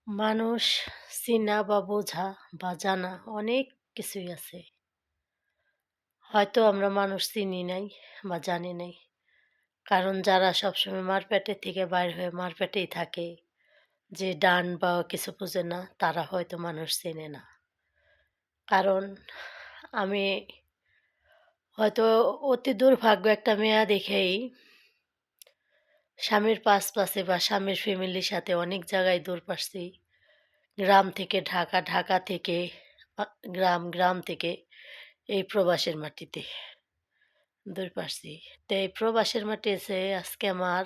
মানুষ চিনা বা বোঝা বা জানা অনেক কিছুই আছে। হয়তো আমরা মানুষ চিনি নাই বা জানি নাই। কারণ যারা সবসময় মারপ্যাটের থেকে বাইর হয়ে মারপ্যাটেই থাকে, যে ডান বা কিছু বোঝে না, তারা হয়তো মানুষ চেনে না। কারণ আমি হয়তো অতি দুর্ভাগ্য একটা মেয়া দেখেই স্বামীর পাশে বা স্বামীর ফ্যামিলির সাথে অনেক জায়গায় দূর পারছি। গ্রাম থেকে ঢাকা, ঢাকা থেকে আ গ্রাম, গ্রাম থেকে এই প্রবাসের মাটিতে দূর পারছি। তো এই প্রবাসের মাটি এসে আজকে আমার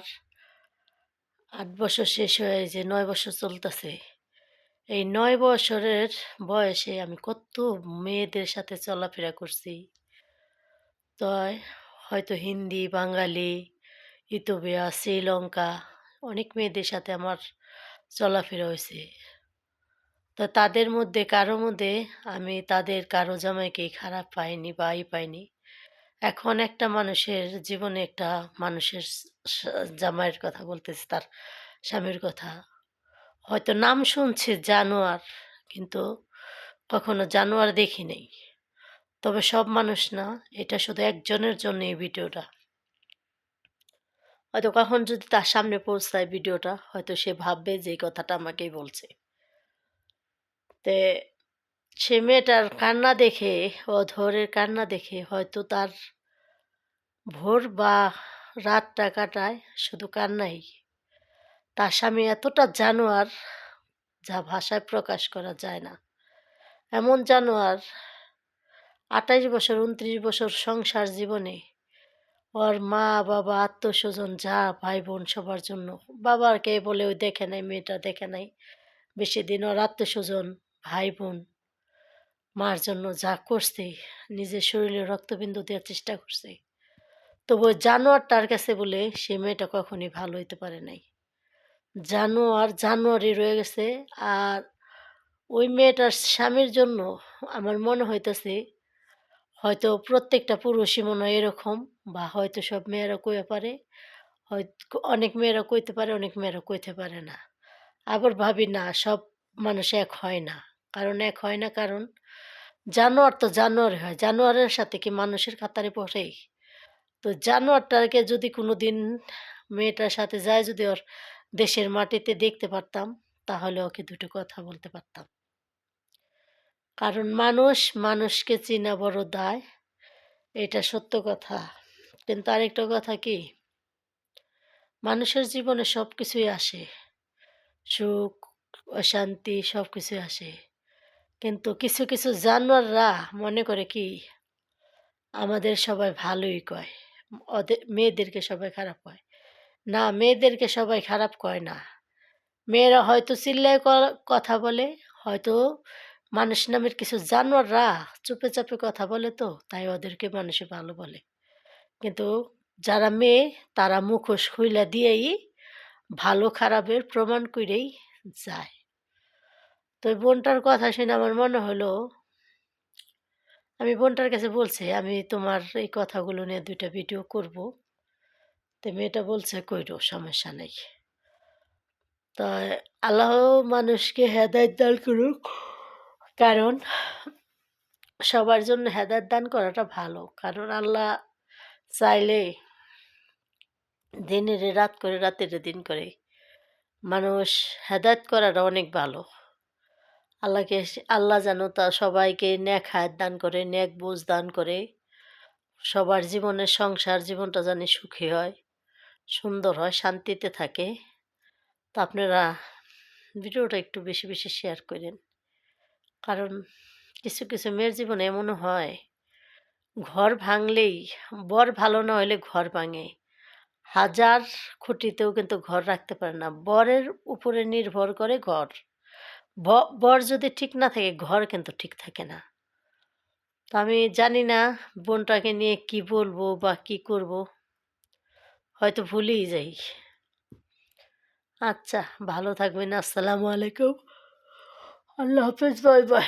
৮ বছর শেষ হয়ে যে ৯ বছর চলতেছে। এই ৯ বছরের বয়সে আমি কত মেয়েদের সাথে চলাফেরা করছি। তয় হয়তো হিন্দি, বাঙালি, ইথিওপিয়া, শ্রীলঙ্কা অনেক মেয়েদের সাথে আমার চলাফেরা হইছে। তো তাদের মধ্যে কারো মধ্যে আমি তাদের কারো জামাইকেই খারাপ পাইনি বা পাইনি। এখন একটা মানুষের জীবনে একটা মানুষের জামাইয়ের কথা বলতেছি, তার স্বামীর কথা। হয়তো নাম শুনছি জানোয়ার, কিন্তু কখনো জানোয়ার দেখি নাই। তবে সব মানুষ না, এটা শুধু একজনের জন্য এই ভিডিওটা। হয়তো কখন যদি তার সামনে পৌঁছায় ভিডিওটা, হয়তো সে ভাববে যে এই কথাটা আমাকেই বলছে। তে সে মেয়েটার কান্না দেখে, অধরের কান্না দেখে হয়তো তার ভোর বা রাতটা কাটায় শুধু কান্নাই। তার স্বামী এতটা জানোয়ার, যা ভাষায় প্রকাশ করা যায় না। এমন জানোয়ার, ২৮ বছর ২৯ বছর সংসার জীবনে ওর মা বাবা আত্মস্বজন যা ভাই বোন সবার জন্য, বাবাকে বলে ওই দেখে নাই, মেয়েটা দেখে নাই বেশি দিন। ওর আত্মস্বজন ভাই বোন মার জন্য যা করছে, নিজের শরীরে রক্তবিন্দু দেওয়ার চেষ্টা করছে, তবু ওই জানোয়ারটার কাছে বলে সে মেয়েটা কখনই ভালো হইতে পারে নাই। জানোয়ার জানোয়ারই রয়ে গেছে। আর ওই মেয়েটার স্বামীর জন্য আমার মনে হইতেছে হয়তো প্রত্যেকটা পুরুষই মনে হয় এরকম, বা হয়তো সব মেয়েরা কইতে পারে, হয়তো অনেক মেয়েরা কইতে পারে, অনেক মেয়েরা কইতে পারে না। আবার ভাবি না, সব মানুষ এক হয় না। কারণ এক হয় না, কারণ জানোয়ার তো জানোয়ার হয়, জানোয়ারের সাথে কি মানুষের কাতারে পড়ে? তো জানোয়ারটাকে যদি কোনোদিন মেয়েটার সাথে যায়, যদি ওর দেশের মাটিতে দেখতে পারতাম, তাহলে ওকে দুটো কথা বলতে পারতাম। কারণ মানুষ মানুষকে চেনা বড় দায়, এটা সত্য কথা। কিন্তু আরেকটা কথা কি, মানুষের জীবনে সব কিছুই আসে, সুখ, অশান্তি সব কিছুই আসে। কিন্তু কিছু কিছু জানোয়াররা মনে করে কি, আমাদের সবাই ভালোই কয়, ওদের মেয়েদেরকে সবাই খারাপ কয়। না, মেয়েদেরকে সবাই খারাপ কয় না। মেয়েরা হয়তো চিল্লায় কথা বলে, হয়তো মানুষ নামের কিছু জানোয়াররা চুপে চাপে কথা বলে, তো তাই ওদেরকে মানুষে ভালো বলে। কিন্তু যারা মেয়ে, তারা মুখোশ খুইলা দিয়েই ভালো খারাপের প্রমাণ করেই যায়। তো ওই বোনটার কথা শুনে আমার মনে হলো, আমি বোনটার কাছে বলছি আমি তোমার এই কথাগুলো নিয়ে ২টা ভিডিও করব। তো মেয়েটা বলছে কইরো, সমস্যা নেই। তা আল্লাহ মানুষকে হেদায়েত দান করুক। কারণ সবার জন্য হেদায়েত দান করাটা ভালো। কারণ আল্লাহ চাইলে দিনের রাত করে, রাতের দিন করে। মানুষ হেদায়েত করাটা অনেক ভালো। আল্লাহ যেন তা সবাইকে নেক হায়াত দান করে, নেক বুঝ দান করে। সবার জীবনের সংসার জীবনটা জানি সুখী হয়, সুন্দর হয়, শান্তিতে থাকে। তো আপনারা ভিডিওটা একটু বেশি বেশি শেয়ার করেন। কারণ কিছু কিছু মেয়ের জীবনে এমনও হয়, ঘর ভাঙলেই, বর ভালো না হলে ঘর ভাঙে। হাজার খুঁটিতেও কিন্তু ঘর রাখতে পারে না। বরের উপরে নির্ভর করে ঘর। বর যদি ঠিক না থাকে, ঘর কিন্তু ঠিক থাকে না। তো আমি জানি না বোনটাকে নিয়ে কি বলবো বা কি করব, হয়তো ভুলেই যাই। আচ্ছা, ভালো থাকবেন। আসসালামু আলাইকুম। আল্লাহ হাফেজ। Bye bye.